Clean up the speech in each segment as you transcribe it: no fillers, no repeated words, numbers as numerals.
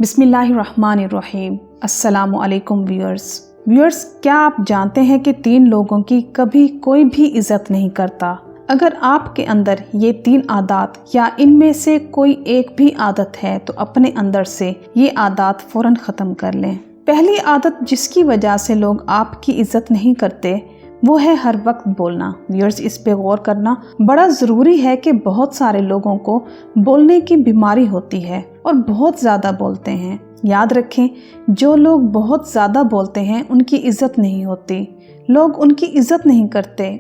बिस्मिल्लाहिर्रहमानिर्रहीम। अस्सलामु अलैकुम व्यूअर्स, क्या आप जानते हैं कि 3 लोगों की कभी कोई भी इज्जत नहीं करता? अगर आपके अंदर ये 3 आदत या इनमें से कोई एक भी आदत है तो अपने अंदर से ये आदत फौरन ख़त्म कर लें। पहली आदत जिसकी वजह से लोग आपकी इज्जत नहीं करते वो है हर वक्त बोलना। व्यूअर्स, इस पे गौर करना बड़ा ज़रूरी है कि बहुत सारे लोगों को बोलने की बीमारी होती है और बहुत ज़्यादा बोलते हैं। याद रखें, जो लोग बहुत ज़्यादा बोलते हैं उनकी इज्जत नहीं होती। लोग उनकी इज्जत नहीं करते,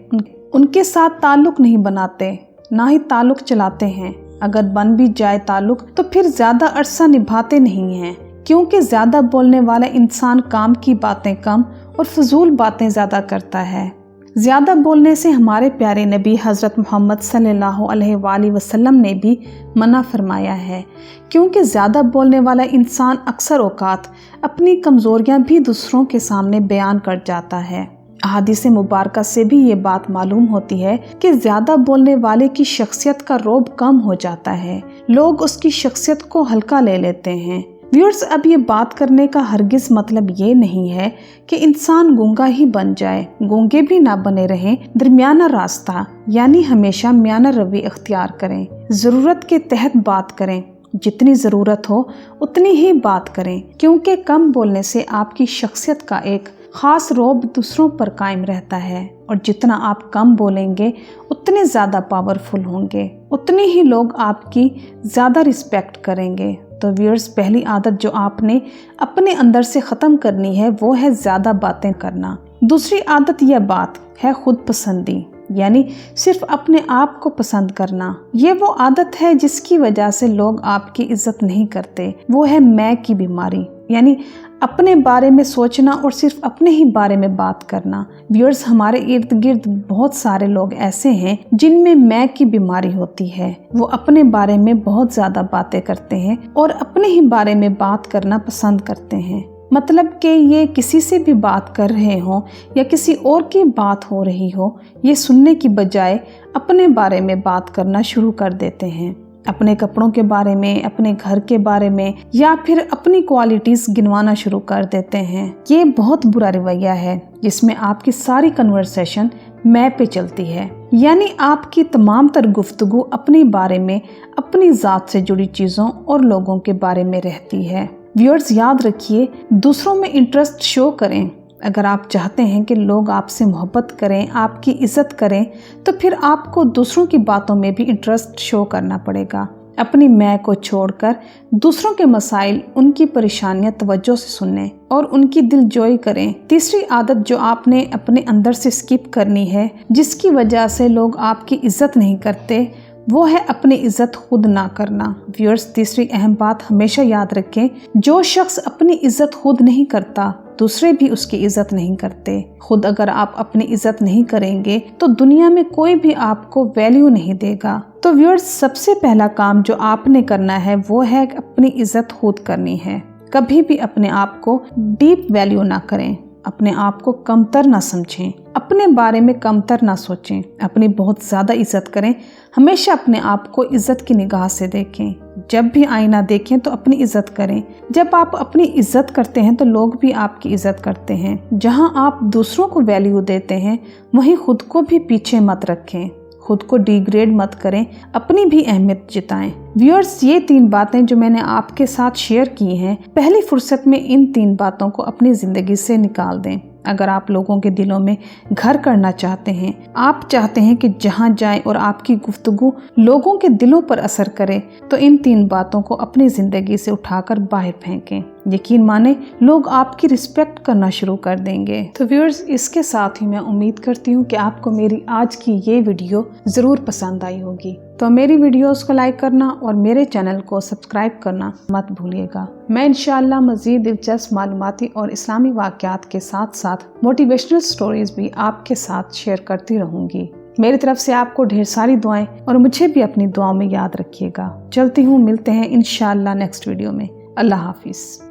उनके साथ ताल्लुक़ नहीं बनाते, ना ही ताल्लुक़ चलाते हैं। अगर बन भी जाए ताल्लुक़ तो फिर ज़्यादा अरसा निभाते नहीं हैं, क्योंकि ज़्यादा बोलने वाला इंसान काम की बातें कम और फजूल बातें ज़्यादा करता है। ज़्यादा बोलने से हमारे प्यारे नबी हज़रत मोहम्मद सल्लल्लाहु अलैहि वसल्लम ने भी मना फरमाया है, क्योंकि ज़्यादा बोलने वाला इंसान अक्सर औकात अपनी कमज़ोरियाँ भी दूसरों के सामने बयान कर जाता है। अहादीस मुबारका से भी ये बात मालूम होती है कि ज़्यादा बोलने वाले की शख्सियत का रौब कम हो जाता है, लोग उसकी शख्सियत को हल्का ले लेते हैं। व्यूअर्स, अब ये बात करने का हरगिज़ मतलब ये नहीं है कि इंसान गूंगा ही बन जाए, गूंगे भी ना बने रहें। दरमियाना रास्ता यानी हमेशा मियाना रवै इख्तियार करें, ज़रूरत के तहत बात करें, जितनी ज़रूरत हो उतनी ही बात करें, क्योंकि कम बोलने से आपकी शख्सियत का एक ख़ास रौब दूसरों पर कायम रहता है, और जितना आप कम बोलेंगे उतने ज़्यादा पावरफुल होंगे, उतने ही लोग आपकी ज़्यादा रिस्पेक्ट करेंगे। तो व्यूअर्स, पहली आदत जो आपने अपने अंदर से ख़त्म करनी है वो है ज़्यादा बातें करना। दूसरी आदत यह बात है खुद पसंदी, यानी सिर्फ अपने आप को पसंद करना। ये वो आदत है जिसकी वजह से लोग आपकी इज्जत नहीं करते। वो है मैं की बीमारी, यानी अपने बारे में सोचना और सिर्फ अपने ही बारे में बात करना। व्यूअर्स, हमारे इर्द गिर्द बहुत सारे लोग ऐसे हैं जिनमें मैं की बीमारी होती है। वो अपने बारे में बहुत ज़्यादा बातें करते हैं और अपने ही बारे में बात करना पसंद करते हैं। मतलब कि ये किसी से भी बात कर रहे हों या किसी और की बात हो रही हो, ये सुनने की बजाय अपने बारे में बात करना शुरू कर देते हैं। अपने कपड़ों के बारे में, अपने घर के बारे में, या फिर अपनी क्वालिटीज़ गिनवाना शुरू कर देते हैं। ये बहुत बुरा रवैया है जिसमें आपकी सारी कन्वर्सेशन मैं पे चलती है, यानी आपकी तमाम तर गुफ्तगू अपने बारे में, अपनी ज़ात से जुड़ी चीज़ों और लोगों के बारे में रहती है। व्यूअर्स, याद रखिए, दूसरों में इंटरेस्ट शो करें। अगर आप चाहते हैं कि लोग आपसे मोहब्बत करें, आपकी इज़्ज़त करें, तो फिर आपको दूसरों की बातों में भी इंटरेस्ट शो करना पड़ेगा। अपनी मैं को छोड़कर दूसरों के मसाइल, उनकी परेशानियां तवज्जो से सुनें और उनकी दिलजोई करें। तीसरी आदत जो आपने अपने अंदर से स्किप करनी है, जिसकी वजह से लोग आपकी इज़्ज़त नहीं करते, वो है अपनी इज़्ज़त खुद ना करना। व्यूअर्स, तीसरी अहम बात हमेशा याद रखें, जो शख्स अपनी इज़्ज़त खुद नहीं करता दूसरे भी उसकी इज़्ज़त नहीं करते। खुद अगर आप अपनी इज़्ज़त नहीं करेंगे तो दुनिया में कोई भी आपको वैल्यू नहीं देगा। तो व्यूअर्स, सबसे पहला काम जो आपने करना है वो है अपनी इज़्ज़त खुद करनी है। कभी भी अपने आप को डीप वैल्यू ना करें, अपने आप को कमतर ना समझें, अपने बारे में कमतर ना सोचें, अपनी बहुत ज़्यादा इज़्ज़त करें। हमेशा अपने आप को इज़्ज़त की निगाह से देखें। जब भी आईना देखें तो अपनी इज़्ज़त करें। जब आप अपनी इज़्ज़त करते हैं तो लोग भी आपकी इज़्ज़त करते हैं। जहां आप दूसरों को वैल्यू देते हैं वहीं खुद को भी पीछे मत रखें, खुद को डिग्रेड मत करें, अपनी भी अहमियत जताएं। व्यूअर्स, ये 3 बातें जो मैंने आपके साथ शेयर की हैं, पहली फुर्सत में इन 3 बातों को अपनी ज़िंदगी से निकाल दें। अगर आप लोगों के दिलों में घर करना चाहते हैं, आप चाहते हैं कि जहां जाएं और आपकी गुफ्तगू लोगों के दिलों पर असर करे, तो इन 3 बातों को अपनी ज़िंदगी से उठाकर बाहर फेंकें। यकीन माने, लोग आपकी रिस्पेक्ट करना शुरू कर देंगे। तो व्यूअर्स, इसके साथ ही मैं उम्मीद करती हूँ कि आपको मेरी आज की ये वीडियो ज़रूर पसंद आई होगी। तो मेरी वीडियोस को लाइक करना और मेरे चैनल को सब्सक्राइब करना मत भूलिएगा। मैं इंशाअल्लाह मज़ीद दिलचस्प मालूमाती और इस्लामी वाक़यात के साथ साथ मोटिवेशनल स्टोरीज़ भी आपके साथ शेयर करती रहूँगी। मेरी तरफ से आपको ढेर सारी दुआएं, और मुझे भी अपनी दुआओं में याद रखिएगा। चलती हूँ, मिलते हैं इंशाअल्लाह नेक्स्ट वीडियो में। अल्लाह हाफिज़।